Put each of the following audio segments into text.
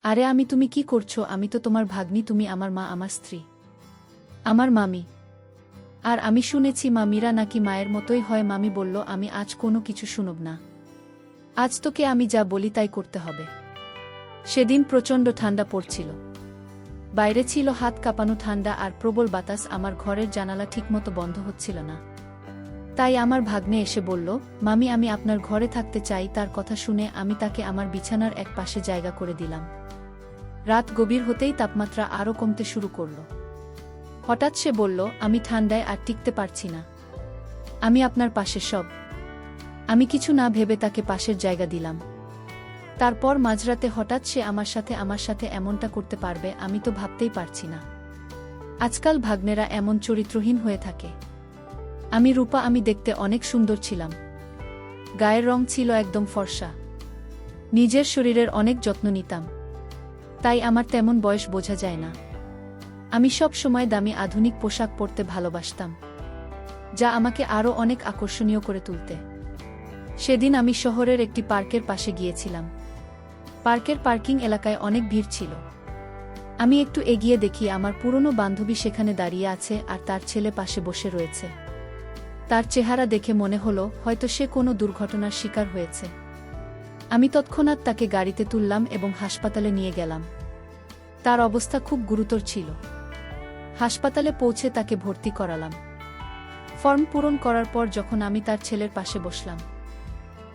আরে তুমি কি করছো? আমি তো তোমার ভাগ্নি, তুমি আমার মা, আমার স্ত্রী, আমার মামি। আর আমি শুনেছি মামিরা নাকি মায়ের মতোই হয়। মামি বলল আমি আজ কোনো কিছু শুনব না। আজ তোকে আমি যা বলি তাই করতে হবে। সেদিন প্রচণ্ড ঠান্ডা পড়ছিল। বাইরে ছিল হাত কাঁপানো ঠান্ডা আর প্রবল বাতাস। আমার ঘরের জানালা ঠিকমতো বন্ধ হচ্ছিল না। তাই আমার ভাগ্নে এসে বলল, মামি আমি আপনার ঘরে থাকতে চাই। তার কথা শুনে আমি তাকে আমার বিছানার এক পাশে জায়গা করে দিলাম। রাত গভীর হতেই তাপমাত্রা আরও কমতে শুরু করল। হঠাৎ সে বলল, আমি ঠান্ডায় আর টিকতে পারছি না, আমি আপনার পাশে সব। আমি কিছু না ভেবে তাকে পাশের জায়গা দিলাম। তারপর মাঝরাতে হঠাৎ সে আমার সাথে এমনটা করতে পারবে আমি তো ভাবতেই পারছি না। আজকাল ভাগ্নেরা এমন চরিত্রহীন হয়ে থাকে। আমি রূপা, আমি দেখতে অনেক সুন্দর ছিলাম। গায়ের রং ছিল একদম ফর্সা। নিজের শরীরের অনেক যত্ন নিতাম। তাই আমার তেমন বয়স বোঝা যায় না। আমি সব সময় দামি আধুনিক পোশাক পরতে ভালোবাসতাম, যা আমাকে আরও অনেক আকর্ষণীয় করে তুলতে। সেদিন আমি শহরের একটি পার্কের পাশে গিয়েছিলাম। পার্কের পার্কিং এলাকায় অনেক ভিড় ছিল। আমি একটু এগিয়ে দেখি আমার পুরনো বান্ধবী সেখানে দাঁড়িয়ে আছে আর তার ছেলে পাশে বসে রয়েছে। তার চেহারা দেখে মনে হলো হয়তো সে কোনো দুর্ঘটনার শিকার হয়েছে। আমি তৎক্ষণাৎ তাকে গাড়িতে তুললাম এবং হাসপাতালে নিয়ে গেলাম। তার অবস্থা খুব গুরুতর ছিল। হাসপাতালে পৌঁছে তাকে ভর্তি করালাম। ফর্ম পূরণ করার পর যখন আমি তার ছেলের পাশে বসলাম,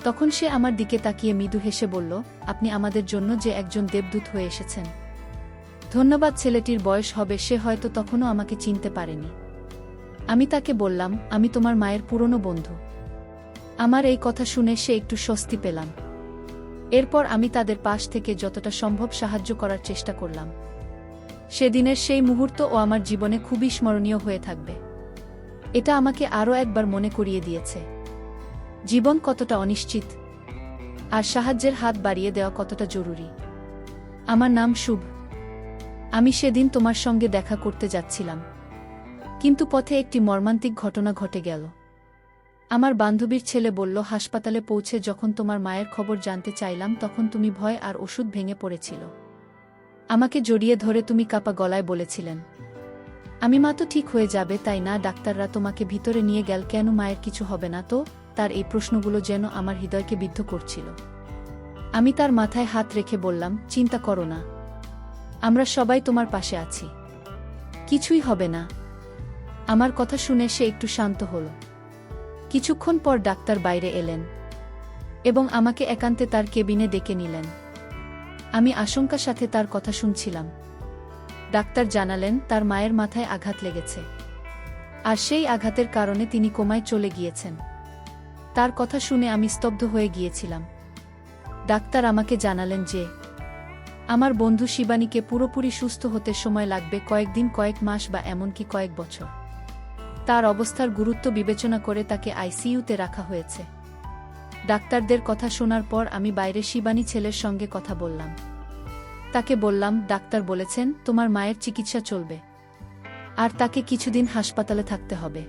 তখন সে আমার দিকে তাকিয়ে মৃদু হেসে বলল, আপনি আমাদের জন্য যে একজন দেবদূত হয়ে এসেছেন। ধন্যবাদ। ছেলেটির বয়স হবে, সে হয়তো তখনও আমাকে চিনতে পারেনি। আমি তাকে বললাম, আমি তোমার মায়ের পুরনো বন্ধু। আমার এই কথা শুনে সে একটু স্বস্তি পেলাম। এরপর আমি তাদের পাশ থেকে যতটা সম্ভব সাহায্য করার চেষ্টা করলাম। সেদিনের সেই মুহূর্ত আমার জীবনে খুবই স্মরণীয় হয়ে থাকবে। এটা আমাকে আরও একবার মনে করিয়ে দিয়েছে জীবন কতটা অনিশ্চিত, আর সাহায্যের হাত বাড়িয়ে দেওয়া কতটা জরুরি। আমার নাম শুভ। আমি সেদিন তোমার সঙ্গে দেখা করতে যাচ্ছিলাম, কিন্তু পথে একটি মর্মান্তিক ঘটনা ঘটে গেল। আমার বান্ধবীর ছেলে বলল, হাসপাতালে পৌঁছে যখন তোমার মায়ের খবর জানতে চাইলাম তখন তুমি ভয় আর ওষুধ ভেঙে পড়েছিল। আমাকে জড়িয়ে ধরে তুমি কাঁপা গলায় বলেছিলেন, আমি মা তো ঠিক হয়ে যাবে, তাই না? ডাক্তাররা তোমাকে ভিতরে নিয়ে গেল কেন? মায়ের কিছু হবে না তো? তার এই প্রশ্নগুলো যেন আমার হৃদয়কে বিদ্ধ করছিল। আমি তার মাথায় হাত রেখে বললাম, চিন্তা করো না, আমরা সবাই তোমার পাশে আছি, কিছুই হবে না। আমার কথা শুনে সে একটু শান্ত হল। কিছুক্ষণ পর ডাক্তার বাইরে এলেন এবং আমাকে একান্তে তার কেবিনে ডেকে নিলেন। আমি আশঙ্কার সাথে তার কথা শুনছিলাম। ডাক্তার জানালেন তার মায়ের মাথায় আঘাত লেগেছে, আর সেই আঘাতের কারণে তিনি কোমায় চলে গিয়েছেন। তার কথা শুনে আমি স্তব্ধ হয়ে গিয়েছিলাম। ডাক্তার আমাকে জানালেন যে আমার বন্ধু শিবানীকে পুরোপুরি সুস্থ হতে সময় লাগবে, কয়েকদিন, কয়েক মাস বা এমনকি কয়েক বছর। তার অবস্থার গুরুত্ব বিবেচনা করে তাকে আইসিইউতে রাখা হয়েছে। ডাক্তারদের কথা শোনার পর আমি বাইরে শিবানী ছেলের সঙ্গে কথা বললাম। তাকে বললাম, ডাক্তার বলেছেন তোমার মায়ের চিকিৎসা চলবে, আর তাকে কিছুদিন হাসপাতালে থাকতে হবে।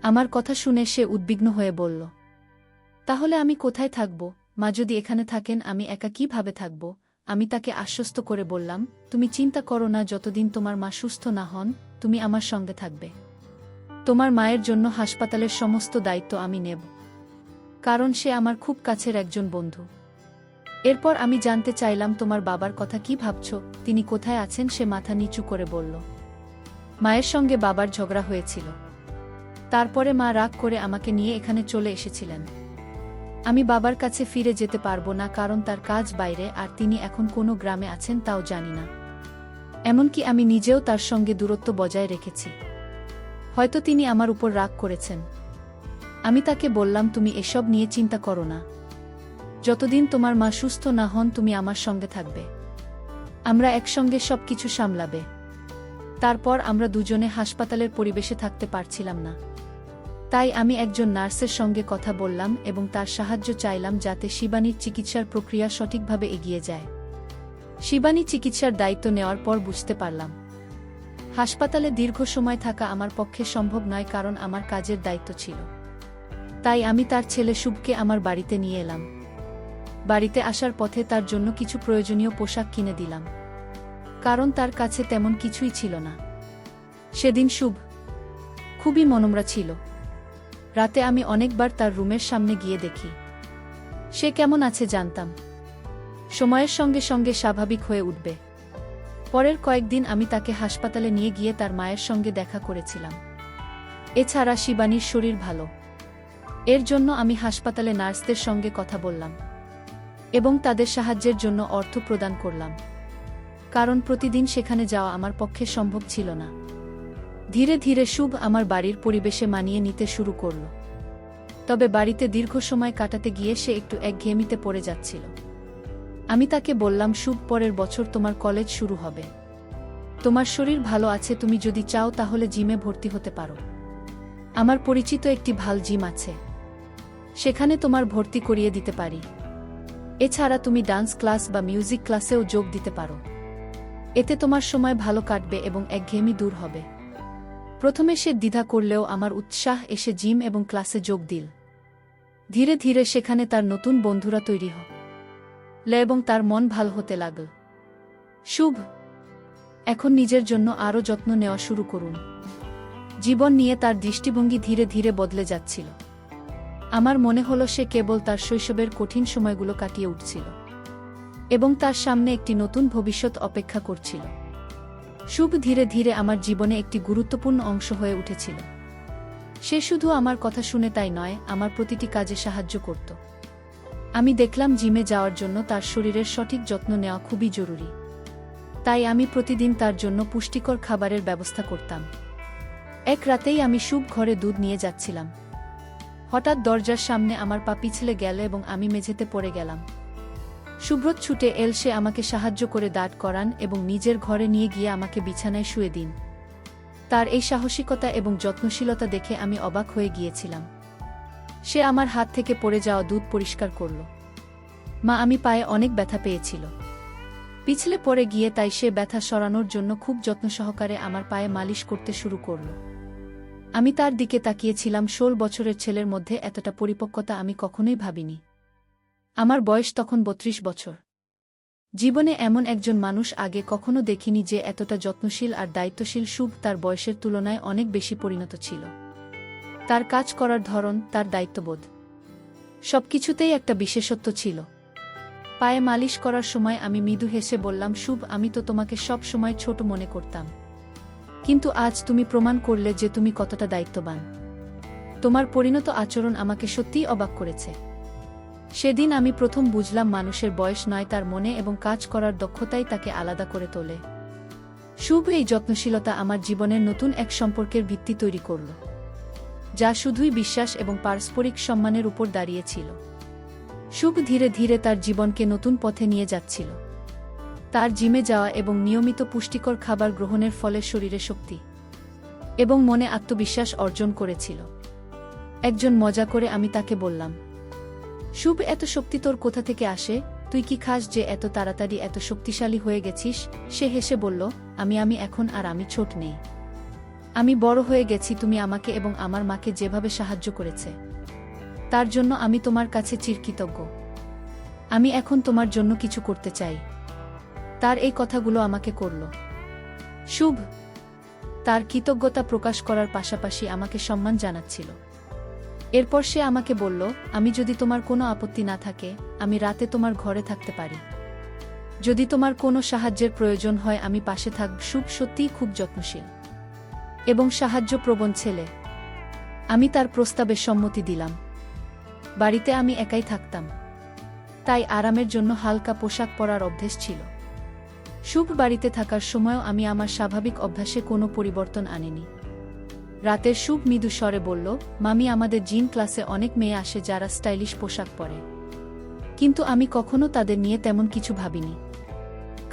আমার কথা শুনে সে উদ্বিগ্ন হয়ে বলল, তাহলে আমি কোথায় থাকব? মা যদি এখানে থাকেন আমি একা কিভাবে থাকব? আমি তাকে আশ্বস্ত করে বললাম, তুমি চিন্তা করো না, যতদিন তোমার মা সুস্থ না হন তুমি আমার সঙ্গে থাকবে। তোমার মায়ের জন্য হাসপাতালের সমস্ত দায়িত্ব আমি নেব, কারণ সে আমার খুব কাছের একজন বন্ধু। এরপর আমি জানতে চাইলাম, তোমার বাবার কথা কি ভাবছ? তিনি কোথায় আছেন? সে মাথা নিচু করে বলল, মায়ের সঙ্গে বাবার ঝগড়া হয়েছিল, তারপরে মা রাগ করে আমাকে নিয়ে এখানে চলে এসেছিলেন। আমি বাবার কাছে ফিরে যেতে পারবো না, কারণ তার কাজ বাইরে, আর তিনি এখন কোনো গ্রামে আছেন তাও জানি না। এমনকি আমি নিজেও তার সঙ্গে দূরত্ব বজায় রেখেছি। হয়তো তিনি আমার উপর রাগ করেছেন। আমি তাকে বললাম, তুমি এসব নিয়ে চিন্তা করো না, যতদিন তোমার মা সুস্থ না হন তুমি আমার সঙ্গে থাকবে, আমরা একসঙ্গে সবকিছু সামলাবে। তারপর আমরা দুজনে হাসপাতালের পরিবেশে থাকতে পারছিলাম না, তাই আমি একজন নার্সের সঙ্গে কথা বললাম এবং তার সাহায্য চাইলাম যাতে শিবানীর চিকিৎসার প্রক্রিয়া সঠিকভাবে এগিয়ে যায়। শিবানী চিকিৎসার দায়িত্ব নেওয়ার পর বুঝতে পারলাম হাসপাতালে দীর্ঘ সময় থাকা আমার পক্ষে সম্ভব নয়, কারণ আমার কাজের দায়িত্ব ছিল। তাই আমি তার ছেলে শুভকে আমার বাড়িতে নিয়ে এলাম। বাড়িতে আসার পথে তার জন্য কিছু প্রয়োজনীয় পোশাক কিনে দিলাম, কারণ তার কাছে তেমন কিছুই ছিল না। সেদিন শুভ খুবই মনমরা ছিল। রাতে আমি অনেকবার তার রুমের সামনে গিয়ে দেখি সে কেমন আছে। জানতাম সময়ের সঙ্গে সঙ্গে স্বাভাবিক হয়ে উঠবে। পরের কয়েকদিন আমি তাকে হাসপাতালে নিয়ে গিয়ে তার মায়ের সঙ্গে দেখা করেছিলাম। এছাড়া শিবানীর শরীর ভালো, এর জন্য আমি হাসপাতালে নার্সদের সঙ্গে কথা বললাম এবং তাদের সাহায্যের জন্য অর্থ প্রদান করলাম, কারণ প্রতিদিন সেখানে যাওয়া আমার পক্ষে সম্ভব ছিল না। ধীরে ধীরে শুভ আমার বাড়ির পরিবেশে মানিয়ে নিতে শুরু করল। তবে বাড়িতে দীর্ঘ সময় কাটাতে গিয়ে সে একটু একঘেয়েমিতে পড়ে যাচ্ছিল। আমি তাকে বললাম, শুভ, পরের বছর তোমার কলেজ শুরু হবে। তোমার শরীর ভালো আছে, তুমি যদি চাও তাহলে জিমে ভর্তি হতে পারো। আমার পরিচিত একটি ভালো জিম আছে, সেখানে তোমার ভর্তি করিয়ে দিতে পারি। এছাড়া তুমি ডান্স ক্লাস বা মিউজিক ক্লাসেও যোগ দিতে পারো। এতে তোমার সময় ভালো কাটবে এবং একঘেয়েমি দূর হবে। প্রথমে সে দ্বিধা করলেও আমার উৎসাহ এসে জিম এবং ক্লাসে যোগ দিল। ধীরে ধীরে সেখানে তার নতুন বন্ধুরা তৈরি হল এবং তার মন ভালো হতে লাগল। শুভ এখন নিজের জন্য আরও যত্ন নেওয়া শুরু করুন। জীবন নিয়ে তার দৃষ্টিভঙ্গি ধীরে ধীরে বদলে যাচ্ছিল। আমার মনে হলো সে কেবল তার শৈশবের কঠিন সময়গুলো কাটিয়ে উঠছিল এবং তার সামনে একটি নতুন ভবিষ্যৎ অপেক্ষা করছিল। শুভ ধীরে ধীরে আমার জীবনে একটি গুরুত্বপূর্ণ অংশ হয়ে উঠেছিল। সে শুধু আমার কথা শুনে তাই নয়, আমার প্রতিটি কাজে সাহায্য করত। আমি দেখলাম জিমে যাওয়ার জন্য তার শরীরের সঠিক যত্ন নেওয়া খুবই জরুরি। তাই আমি প্রতিদিন তার জন্য পুষ্টিকর খাবারের ব্যবস্থা করতাম। এক রাতেই আমি শুভ ঘরে দুধ নিয়ে যাচ্ছিলাম। হঠাৎ দরজার সামনে আমার পা পিছলে গেল এবং আমি মেঝেতে পড়ে গেলাম। সুব্রত ছুটে এল, সে আমাকে সাহায্য করে দাঁড় করান এবং নিজের ঘরে নিয়ে গিয়ে আমাকে বিছানায় শুয়ে দিন। তার এই সাহসিকতা এবং যত্নশীলতা দেখে আমি অবাক হয়ে গিয়েছিলাম। সে আমার হাত থেকে পড়ে যাওয়া দুধ পরিষ্কার করল। মা, আমি পায়ে অনেক ব্যথা পেয়েছিল, পিছলে পড়ে গিয়ে, তাই সে ব্যথা সরানোর জন্য খুব যত্ন সহকারে আমার পায়ে মালিশ করতে শুরু করল। আমি তার দিকে তাকিয়েছিলাম। 16 বছরের ছেলের মধ্যে এতটা পরিপক্কতা আমি কখনোই ভাবিনি। আমার বয়স তখন 32 বছর। জীবনে এমন একজন মানুষ আগে কখনো দেখিনি যে এতটা যত্নশীল আর দায়িত্বশীল। শুভ তার বয়সের তুলনায় অনেক বেশি পরিণত ছিল। তার কাজ করার ধরন, তার দায়িত্ববোধ, সবকিছুতেই একটা বিশেষত্ব ছিল। পায়ে মালিশ করার সময় আমি মৃদু হেসে বললাম, শুভ, আমি তো তোমাকে সব সময় ছোট মনে করতাম, কিন্তু আজ তুমি প্রমাণ করলে যে তুমি কতটা দায়িত্ববান। তোমার পরিণত আচরণ আমাকে সত্যিই অবাক করেছে। সেদিন আমি প্রথম বুঝলাম মানুষের বয়স নয়, তার মনে এবং কাজ করার দক্ষতাই তাকে আলাদা করে তোলে। শুভ এই যত্নশীলতা আমার জীবনের নতুন এক সম্পর্কের ভিত্তি তৈরি করল, যা শুধুই বিশ্বাস এবং পারস্পরিক সম্মানের উপর দাঁড়িয়েছিল। শুভ ধীরে ধীরে তার জীবনকে নতুন পথে নিয়ে যাচ্ছিল। তার জিমে যাওয়া এবং নিয়মিত পুষ্টিকর খাবার গ্রহণের ফলে শরীরে শক্তি এবং মনে আত্মবিশ্বাস অর্জন করেছিল। একজন মজা করে আমি তাকে বললাম, শুভ, এত শক্তি তোর কোথা থেকে আসে? তুই কি খাস যে এত তাড়াতাড়ি এত শক্তিশালী হয়ে গেছিস? সে হেসে বলল, আমি এখন আর আমি ছোট নেই। আমি বড় হয়ে গেছি। তুমি আমাকে এবং আমার মাকে যেভাবে সাহায্য করেছে, তার জন্য আমি তোমার কাছে চিরকৃতজ্ঞ। আমি এখন তোমার জন্য কিছু করতে চাই। তার এই কথাগুলো আমাকে করল। শুভ তার কৃতজ্ঞতা প্রকাশ করার পাশাপাশি আমাকে সম্মান জানাচ্ছিল। এরপর সে আমাকে বলল, আমি যদি তোমার কোনো আপত্তি না থাকে, আমি রাতে তোমার ঘরে থাকতে পারি। যদি তোমার কোনো সাহায্যের প্রয়োজন হয়, আমি পাশে থাকব। শুভ সত্যিই খুব যত্নশীল এবং সাহায্যপ্রবণ ছেলে। আমি তার প্রস্তাবে সম্মতি দিলাম। বাড়িতে আমি একাই থাকতাম, তাই আরামের জন্য হালকা পোশাক পরার অভ্যেস ছিল। শুভ বাড়িতে থাকার সময়ও আমি আমার স্বাভাবিক অভ্যাসে কোনো পরিবর্তন আনিনি। রাতের শুভ মৃদু স্বরে বলল, মামি, আমাদের জিম ক্লাসে অনেক মেয়ে আসে যারা স্টাইলিশ পোশাক পরে, কিন্তু আমি কখনো তাদের নিয়ে তেমন কিছু ভাবিনি,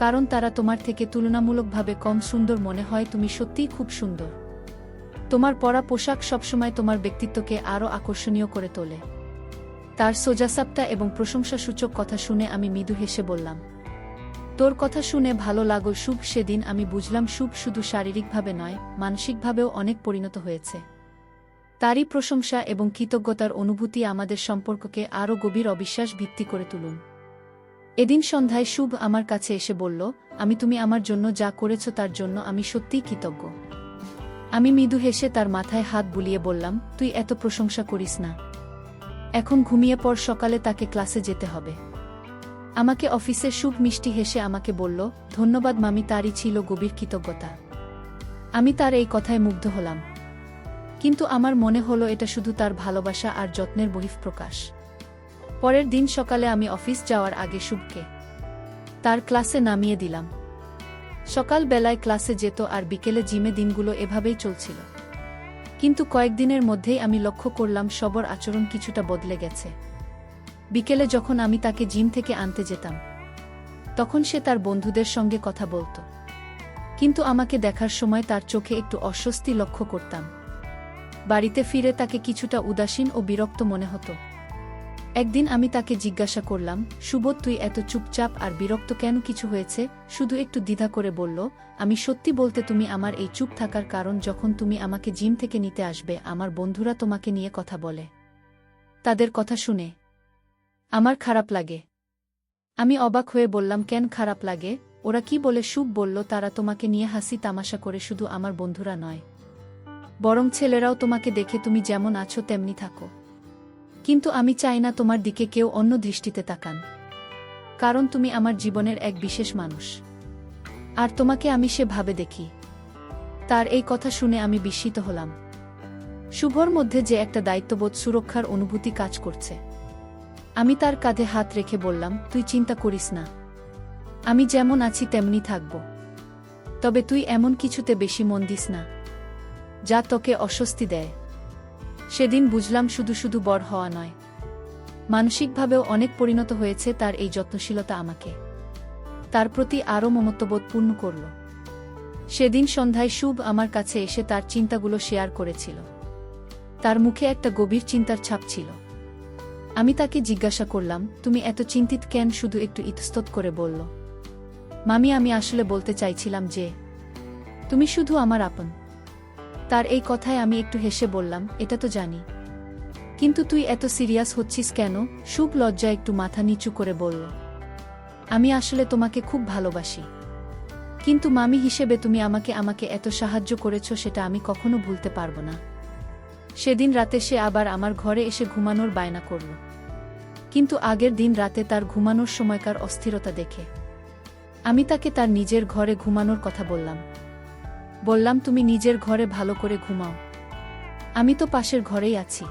কারণ তারা তোমার থেকে তুলনামূলকভাবে কম সুন্দর মনে হয়। তুমি সত্যিই খুব সুন্দর। তোমার পরা পোশাক সবসময় তোমার ব্যক্তিত্বকে আরও আকর্ষণীয় করে তোলে। তার সোজাসাপটা এবং প্রশংসাসূচক কথা শুনে আমি মৃদু হেসে বললাম, তোর কথা শুনে ভালো লাগল শুভ। সেদিন আমি বুঝলাম শুভ শুধু শারীরিকভাবে নয়, মানসিকভাবেও অনেক পরিণত হয়েছে। তারই প্রশংসা এবং কৃতজ্ঞতার অনুভূতি আমাদের সম্পর্ককে আরও গভীর অবিশ্বাস ভিত্তি করে তুলুন। এদিন সন্ধ্যায় শুভ আমার কাছে এসে বলল, তুমি আমার জন্য যা করেছ তার জন্য আমি সত্যিই কৃতজ্ঞ। আমি মৃদু হেসে তার মাথায় হাত বুলিয়ে বললাম, তুই এত প্রশংসা করিস না। এখন ঘুমিয়ে পড়, সকালে তাকে ক্লাসে যেতে হবে। আমাকে অফিসে শুভ মিষ্টি হেসে আমাকে বলল, ধন্যবাদ মামি। তারই ছিল গভীর কৃতজ্ঞতা। আমি তার এই কথায় মুগ্ধ হলাম, কিন্তু আমার মনে হলো এটা শুধু তার ভালোবাসা আর যত্নের বহিঃপ্রকাশ। পরের দিন সকালে আমি অফিস যাওয়ার আগে শুভকে তার ক্লাসে নামিয়ে দিলাম। সকাল বেলায় ক্লাসে যেত আর বিকেলে জিমে। দিনগুলো এভাবেই চলছিল, কিন্তু কয়েকদিনের মধ্যেই আমি লক্ষ্য করলাম সবার আচরণ কিছুটা বদলে গেছে। বিকেলে যখন আমি তাকে জিম থেকে আনতে যেতাম, তখন সে তার বন্ধুদের সঙ্গে কথা বলত, কিন্তু আমাকে দেখার সময় তার চোখে একটু অস্বস্তি লক্ষ্য করতাম। বাড়িতে ফিরে তাকে কিছুটা উদাসীন ও বিরক্ত মনে হতো। একদিন আমি তাকে জিজ্ঞাসা করলাম, সুবোধ, তুই এত চুপচাপ আর বিরক্ত কেন? কিছু হয়েছে? শুধু একটু দ্বিধা করে বলল, আমি সত্যি বলতে তুমি আমার এই চুপ থাকার কারণ। যখন তুমি আমাকে জিম থেকে নিতে আসবে, আমার বন্ধুরা তোমাকে নিয়ে কথা বলে। তাদের কথা শুনে আমার খারাপ লাগে। আমি অবাক হয়ে বললাম, কেন খারাপ লাগে? ওরা কি বলে? শুভ বলল, তারা তোমাকে নিয়ে হাসি তামাশা করে। শুধু আমার বন্ধুরা নয়, বরং ছেলেরাও তোমাকে দেখে তুমি যেমন আছো তেমনি থাকো। কিন্তু আমি চাই না তোমার দিকে কেউ অন্য দৃষ্টিতে তাকান, কারণ তুমি আমার জীবনের এক বিশেষ মানুষ, আর তোমাকে আমি সেভাবে দেখি। তার এই কথা শুনে আমি বিস্মিত হলাম। শুভর মধ্যে যে একটা দায়িত্ববোধ, সুরক্ষার অনুভূতি কাজ করছে। আমি তার কাঁধে হাত রেখে বললাম, তুই চিন্তা করিস না, আমি যেমন আছি তেমনি থাকব। তবে তুই এমন কিছুতে বেশি মন দিস না যা তোকে অস্বস্তি দেয়। সেদিন বুঝলাম শুধু শুধু বড় হওয়া নয়, মানসিকভাবেও অনেক পরিণত হয়েছে তার এই যত্নশীলতা। আমাকে তার প্রতি আরও মমত্ববোধ পূর্ণ করল। সেদিন সন্ধ্যায় শুভ আমার কাছে এসে তার চিন্তাগুলো শেয়ার করেছিল। তার মুখে একটা গভীর চিন্তার ছাপ ছিল। আমি তাকে জিজ্ঞাসা করলাম, তুমি এত চিন্তিত কেন? শুধু একটু ইতস্তত করে বলল, মামি, আমি আসলে বলতে চাইছিলাম যে তুমি শুধু আমার আপন। তার এই কথায় আমি একটু হেসে বললাম, এটা তো জানি, কিন্তু তুই এত সিরিয়াস হচ্ছিস কেন? শুভ লজ্জা একটু মাথা নিচু করে বলল, আমি আসলে তোমাকে খুব ভালোবাসি, কিন্তু মামি হিসেবে তুমি আমাকে এত সাহায্য করেছো সেটা আমি কখনো ভুলতে পারবো না। সেদিন রাতে সে আবার আমার ঘরে এসে ঘুমানোর বায়না করল, কিন্তু আগের দিন রাতে তার ঘুমানোর সময়কার অস্থিরতা দেখে আমি তাকে তার নিজের ঘরে ঘুমানোর কথা বললাম, তুমি নিজের ঘরে ভালো করে ঘুমাও, আমি তো পাশের ঘরেই আছি।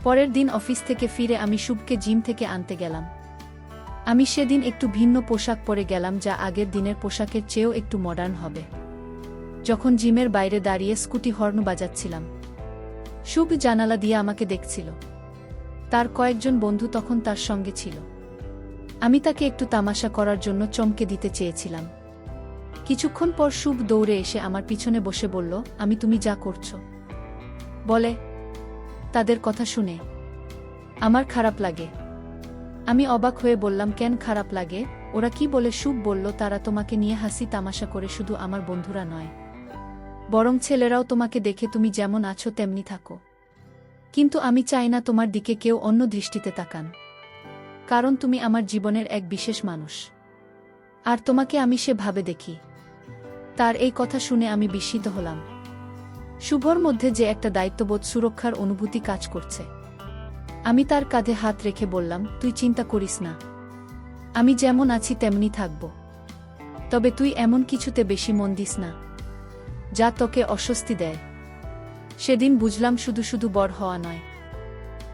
পরের দিন অফিস থেকে ফিরে আমি শুভকে জিম থেকে আনতে গেলাম। আমি সেদিন একটু ভিন্ন পোশাক পরে গেলাম, যা আগের দিনের পোশাকের চেয়েও একটু মডার্ন হবে। যখন জিমের বাইরে দাঁড়িয়ে স্কুটি হর্ন বাজাচ্ছিলাম, শুভ জানালা দিয়ে আমাকে দেখছিল। তার কয়েকজন বন্ধু তখন তার সঙ্গে ছিল। আমি তাকে একটু তামাশা করার জন্য চমকে দিতে চেয়েছিলাম। কিছুক্ষণ পর শুভ দৌড়ে এসে আমার পিছনে বসে বলল, তুমি যা করছো বলে তাদের কথা শুনে আমার খারাপ লাগে। আমি অবাক হয়ে বললাম, কেন খারাপ লাগে? ওরা কি বলে? শুভ বলল, তারা তোমাকে নিয়ে হাসি তামাশা করে। শুধু আমার বন্ধুরা নয়, বরং ছেলেরাও তোমাকে দেখে তুমি যেমন আছো তেমনি থাকো। কিন্তু আমি চাই না তোমার দিকে কেউ অন্য দৃষ্টিতে তাকান, কারণ তুমি আমার জীবনের এক বিশেষ মানুষ, আর তোমাকে আমি সেভাবে দেখি। তার এই কথা শুনে আমি বিস্মিত হলাম। শুভর মধ্যে যে একটা দায়িত্ববোধ, সুরক্ষার অনুভূতি কাজ করছে। আমি তার কাঁধে হাত রেখে বললাম, তুই চিন্তা করিস না, আমি যেমন আছি তেমনি থাকব। তবে তুই এমন কিছুতে বেশি মন দিস না যা তোকে অস্বস্তি দেয়। সেদিন বুঝলাম শুধু শুধু বড় হওয়া নয়,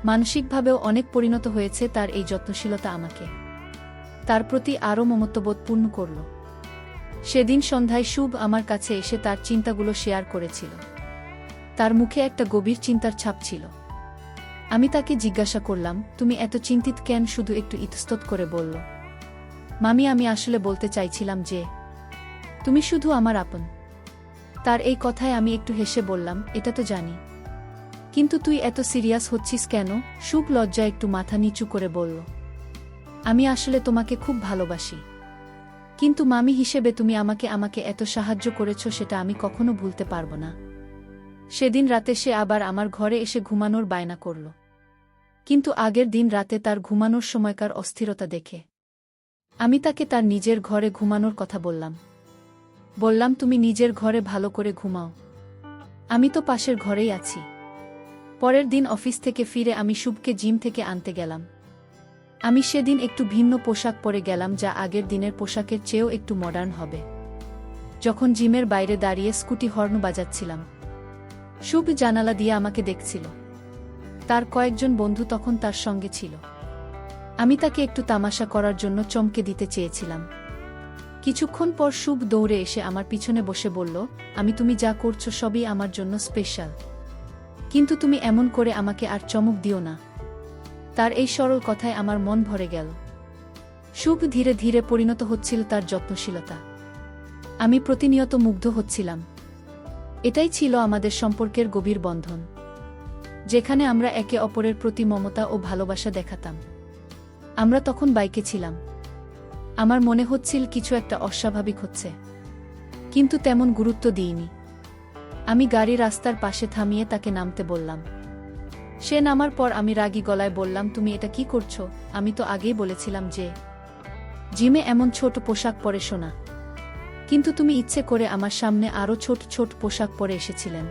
মানসিকভাবেও অনেক পরিণত হয়েছে তার এই যত্নশীলতা। আমাকে তার প্রতি আরও মমত্ববোধ পূর্ণ করল। সেদিন সন্ধ্যায় শুভ আমার কাছে এসে তার চিন্তাগুলো শেয়ার করেছিল। তার মুখে একটা গভীর চিন্তার ছাপ ছিল। আমি তাকে জিজ্ঞাসা করলাম, তুমি এত চিন্তিত কেন? শুধু একটু ইতস্তত করে বলল, মামি, আমি আসলে বলতে চাইছিলাম যে তুমি শুধু আমার আপন। তার এই কথায় আমি একটু হেসে বললাম, এটা তো জানি, কিন্তু তুই এত সিরিয়াস হচ্ছিস কেন? শুভ লজ্জা একটু মাথা নিচু করে বলল, আমি আসলে তোমাকে খুব ভালোবাসি, কিন্তু মামি হিসেবে তুমি আমাকে এত সাহায্য করেছো সেটা আমি কখনো ভুলতে পারবো না। সেদিন রাতে সে আবার আমার ঘরে এসে ঘুমানোর বায়না করল, কিন্তু আগের দিন রাতে তার ঘুমানোর সময়কার অস্থিরতা দেখে আমি তাকে তার নিজের ঘরে ঘুমানোর কথা বললাম। বললাম, তুমি নিজের ঘরে ভালো করে ঘুমাও, আমি তো পাশের ঘরেই আছি। পরের দিন অফিস থেকে ফিরে আমি শুভকে জিম থেকে আনতে গেলাম। আমি সেদিন একটু ভিন্ন পোশাক পরে গেলাম, যা আগের দিনের পোশাকের চেয়েও একটু মডার্ন হবে। যখন জিমের বাইরে দাঁড়িয়ে স্কুটি হর্ন বাজাচ্ছিলাম, শুভ জানালা দিয়ে আমাকে দেখছিল। তার কয়েকজন বন্ধু তখন তার সঙ্গে ছিল। আমি তাকে একটু তামাশা করার জন্য চমকে দিতে চেয়েছিলাম। কিছুক্ষণ পর শুভ দৌড়ে এসে আমার পিছনে বসে বলল, তুমি যা করছো সবই আমার জন্য স্পেশাল, কিন্তু তুমি এমন করে আমাকে আর চমক দিও না। তার এই সরল কথায় আমার মন ভরে গেল। শুভ ধীরে ধীরে পরিণত হচ্ছিল তার যত্নশীলতা। আমি প্রতিনিয়ত মুগ্ধ হচ্ছিলাম। এটাই ছিল আমাদের সম্পর্কের গভীর বন্ধন, যেখানে আমরা একে অপরের প্রতি মমতা ও ভালোবাসা দেখাতাম। আমরা তখন বাইকে ছিলাম। আমার মনে হচ্ছিল কিছু একটা অস্বাভাবিক হচ্ছে, কিন্তু তেমন গুরুত্ব দিইনি। আমি গাড়ি রাস্তার পাশে থামিয়ে তাকে নামতে বললাম। সে নামার পর আমি রাগী গলায় বললাম, তুমি এটা কি করছো? আমি তো আগেই বলেছিলাম যে জিমে এমন ছোট পোশাক পরে শোনা, কিন্তু তুমি ইচ্ছে করে আমার সামনে আরও ছোট ছোট পোশাক পরে এসেছিলেন।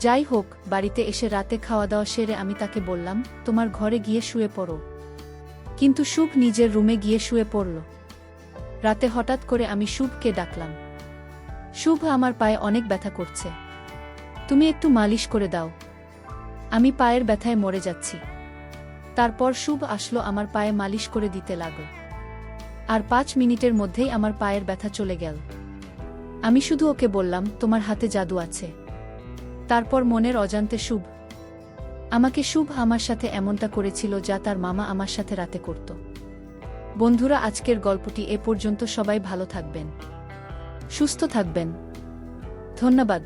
যাই হোক, বাড়িতে এসে রাতে খাওয়া দাওয়া সেরে আমি তাকে বললাম, তোমার ঘরে গিয়ে শুয়ে পড়ো। কিন্তু শুভ নিজের রুমে গিয়ে শুয়ে পড়ল। রাতে হঠাৎ করে আমি শুভকে ডাকলাম। শুভ, আমার পায়ে অনেক ব্যথা করছে, তুমি একটু মালিশ করে দাও, আমি পায়ের ব্যথায় মরে যাচ্ছি। তারপর শুভ আসলো, আমার পায়ে মালিশ করে দিতে লাগল। আর 5 মিনিটের মধ্যেই আমার পায়ের ব্যথা চলে গেল। আমি শুধু ওকে বললাম, তোমার হাতে জাদু আছে। তারপর মনের অজান্তে শুভ আমার সাথে এমনটা করেছিল যা তার মামা আমার সাথে রাতে করত। বন্ধুরা, আজকের গল্পটি এ পর্যন্ত। সবাই ভালো থাকবেন, সুস্থ থাকবেন। ধন্যবাদ।